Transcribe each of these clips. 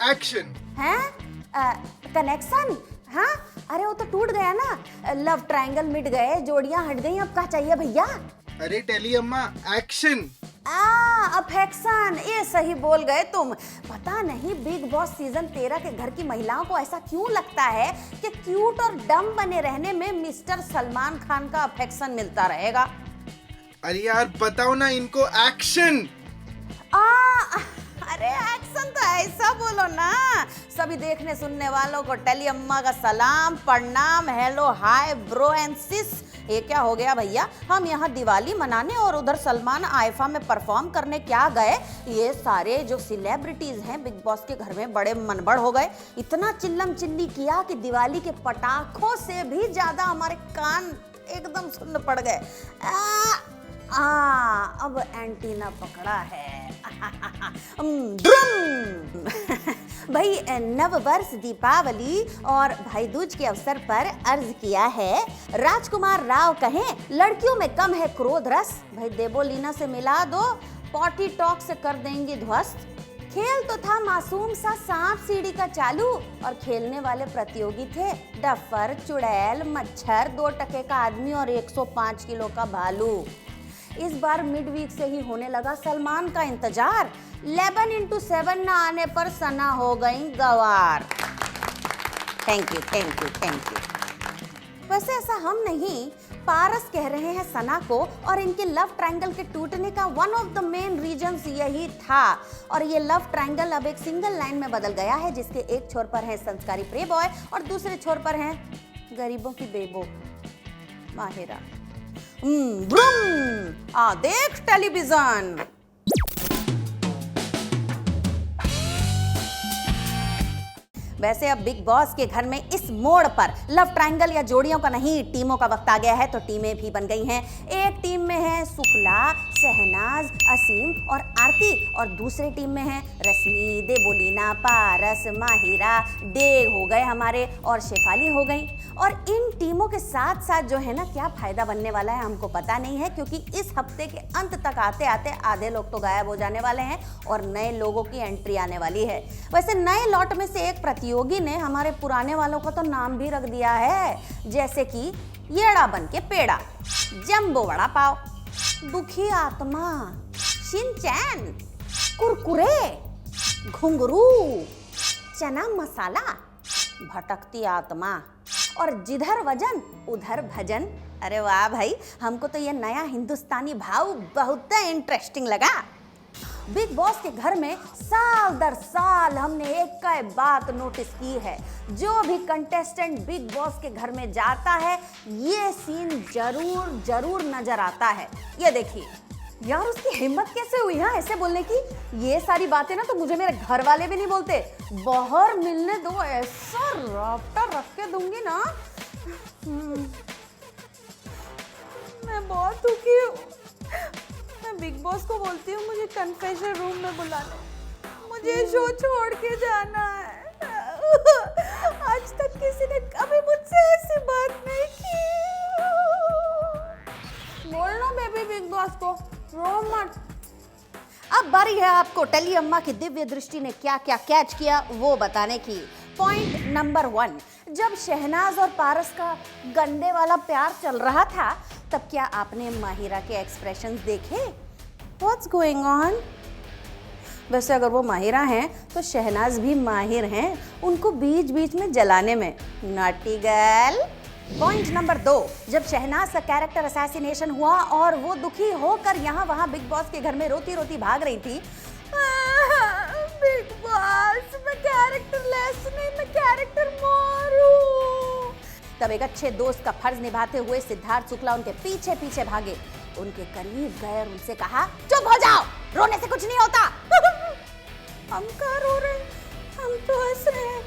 Action. हैं? Connection? हाँ, अरे वो तो टूट गया ना, लव ट्रायंगल मिट गए, जोड़ियां हट गई, अब क्या चाहिए भैया? अरे टेली अम्मा, एक्शन। अफेक्शन, ये सही बोल गए तुम। पता नहीं बिग बॉस सीजन 13 के घर की महिलाओं को ऐसा क्यों लगता है कि क्यूट और डम बने रहने में मिस्टर सलमान खान का अफेक्शन मिलता रहेगा। अरे यार बताओ ना इनको एक्शन। अरे एक्शन तो ऐसा बोलो ना। सभी देखने सुनने वालों को टेली अम्मा का सलाम, प्रणाम, हेलो, हाय ब्रो एंड सिस। ये क्या हो गया भैया? हम यहाँ दिवाली मनाने और उधर सलमान आइफा में परफॉर्म करने क्या गए? ये सारे जो सेलिब्रिटीज हैं बिग बॉस के घर में बड़े मनबड़ हो गए। इतना चिल्लम चिल्ली किया कि दिवाली के पटाखों से भी ज्यादा हमारे कान एकदम सुन्न पड़ गए। अब एंटीना पकड़ा है। भाई नव वर्ष, दीपावली और भाई दूज के अवसर पर अर्ज किया है, राजकुमार राव कहें लड़कियों में कम है क्रोध रस। भाई देवोलीना से मिला दो, पॉटी टॉक से कर देंगी ध्वस्त। खेल तो था मासूम सा सांप सीढ़ी का चालू, और खेलने वाले प्रतियोगी थे डफर, चुड़ैल, मच्छर, 2 टके का आदमी और 105 किलो का भालू। इस बार मिड वीक से ही होने लगा सलमान का इंतजार। 11x7 ना आने पर सना हो गई गवार। Thank you. वैसे ऐसा हम नहीं, पारस कह रहे हैं सना को, और इनके लव ट्रायंगल के टूटने का one of the main reasons यही था। और ये लव ट्रायंगल अब एक सिंगल लाइन में बदल गया है, जिसके एक छोर पर है संस्कारी प्ले बॉय और दूसरे छोर पर है गरीबों की बेबो माहिरा। देख टेलीविजन। वैसे अब बिग बॉस के घर में इस मोड़ पर लव ट्रायंगल या जोड़ियों का नहीं, टीमों का वक्त आ गया है। तो टीमें भी बन गई हैं। एक टीम में है शुक्ला, शहनाज, असीम और आरती, और दूसरे टीम में है रश्मि, देवोलीना, पारस, माहिरा, डेग हो गए हमारे, और शेफाली हो गई। और इन टीमों के साथ साथ जो है ना, क्या फायदा बनने वाला है हमको पता नहीं है, क्योंकि इस हफ्ते के अंत तक आते आते आधे लोग तो गायब हो जाने वाले हैं और नए लोगों की एंट्री आने वाली है। वैसे नए लॉट में से एक प्रतियोगी ने हमारे पुराने वालों का तो नाम भी रख दिया है, जैसे कि येड़ा बन के पेड़ा, जंबो वड़ा पाव, दुखी आत्मा, शिनचैन, कुरकुरे, घुंगरू, चना मसाला, भटकती आत्मा, और जिधर वजन उधर भजन। अरे वाह भाई, हमको तो ये नया हिंदुस्तानी भाव बहुत इंटरेस्टिंग लगा। बिग बॉस के घर में साल दर साल हमने एक का बात नोटिस की है, जो भी कंटेस्टेंट बिग बॉस के घर में जाता है ये सीन जरूर नजर आता है। ये देखिए यार, उसकी हिम्मत कैसे हुई है ऐसे बोलने की? ये सारी बातें ना तो मुझे मेरे घर वाले भी नहीं बोलते। बाहर मिलने दो, ऐसा राफ्टा रख के दूंगी ना। मैं बहुत दुखी हूँ। मैं बिग बॉस को बोलती हूँ मुझे कन्फेशन रूम में बुला ले, मुझे शो छोड़ के जाना है। आज तक किसी ने कभी मुझसे ऐसी बात नहीं की। बोलना बेबी बिग बॉस को, रो मत। अब बारी है आपको टेली अम्मा की दिव्य दृष्टि ने क्या क्या कैच किया वो बताने की। पॉइंट नंबर 1, जब शहनाज और पारस का गंदे वाला प्यार चल रहा था, तब क्या आपने माहिरा के एक्सप्रेशंस देखे? What's going on? वैसे अगर वो माहिरा हैं तो शहनाज भी माहिर हैं उनको बीच बीच में जलाने में। Naughty girl. पॉइंट नंबर 2, जब शहनाज का कैरेक्टर असैसिनेशन हुआ और वो दुखी होकर यहाँ वहाँ बिग बॉस के घर में रोती रोती भाग रही थी, बिग बॉस मैं कैरेक्टर लेस नहीं, मैं कैरेक्टर मारूं। तब एक अच्छे दोस्त का फर्ज निभाते हुए सिद्धार्थ शुक्ला उनके पीछे पीछे भागे, उनके करीब गए और उनसे कहा चुप हो जाओ, रोने से कुछ नहीं होता। हम कहाँ रो रहे हैं, हम तो हंस रहे हैं।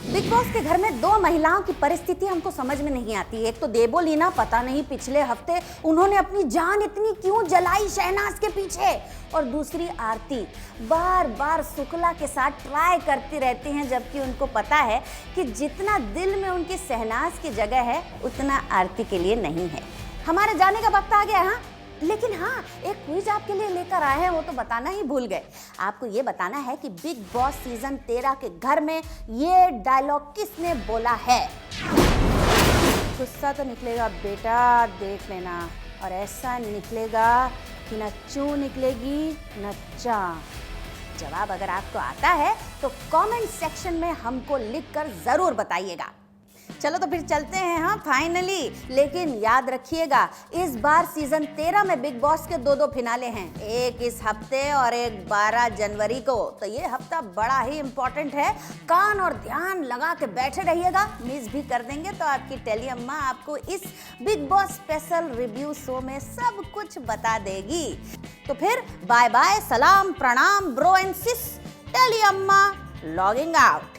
बिग बॉस के घर में 2 महिलाओं की परिस्थिति हमको समझ में नहीं आती है। एक तो देवोलीना, पता नहीं पिछले हफ्ते उन्होंने अपनी जान इतनी क्यों जलाई शहनाज के पीछे, और दूसरी आरती, बार बार शुक्ला के साथ ट्राई करती रहती हैं, जबकि उनको पता है कि जितना दिल में उनकी शहनाज की जगह है उतना आरती के लिए नहीं है। हमारे जाने का वक्त आ गया। हाँ, लेकिन हाँ, एक क्विज आपके लिए लेकर आए हैं, वो तो बताना ही भूल गए। आपको ये बताना है कि बिग बॉस सीजन 13 के घर में ये डायलॉग किसने बोला है। गुस्सा तो निकलेगा बेटा, देख लेना, और ऐसा निकलेगा कि न चू निकलेगी न चा। जवाब अगर आपको आता है तो कमेंट सेक्शन में हमको लिखकर जरूर बताइएगा। चलो तो फिर चलते हैं हाँ फाइनली। लेकिन याद रखिएगा, इस बार सीजन 13 में बिग बॉस के दो फिनाले हैं, एक इस हफ्ते और एक 12 जनवरी को। तो ये हफ्ता बड़ा ही इंपॉर्टेंट है, कान और ध्यान लगा के बैठे रहिएगा। मिस भी कर देंगे तो आपकी टेली अम्मा आपको इस big boss special review show में सब कुछ बता देगी। तो फिर बाय बाय, सलाम प्रणाम ब्रो एंड सिस, टेली अम्मा लॉगिंग आउट।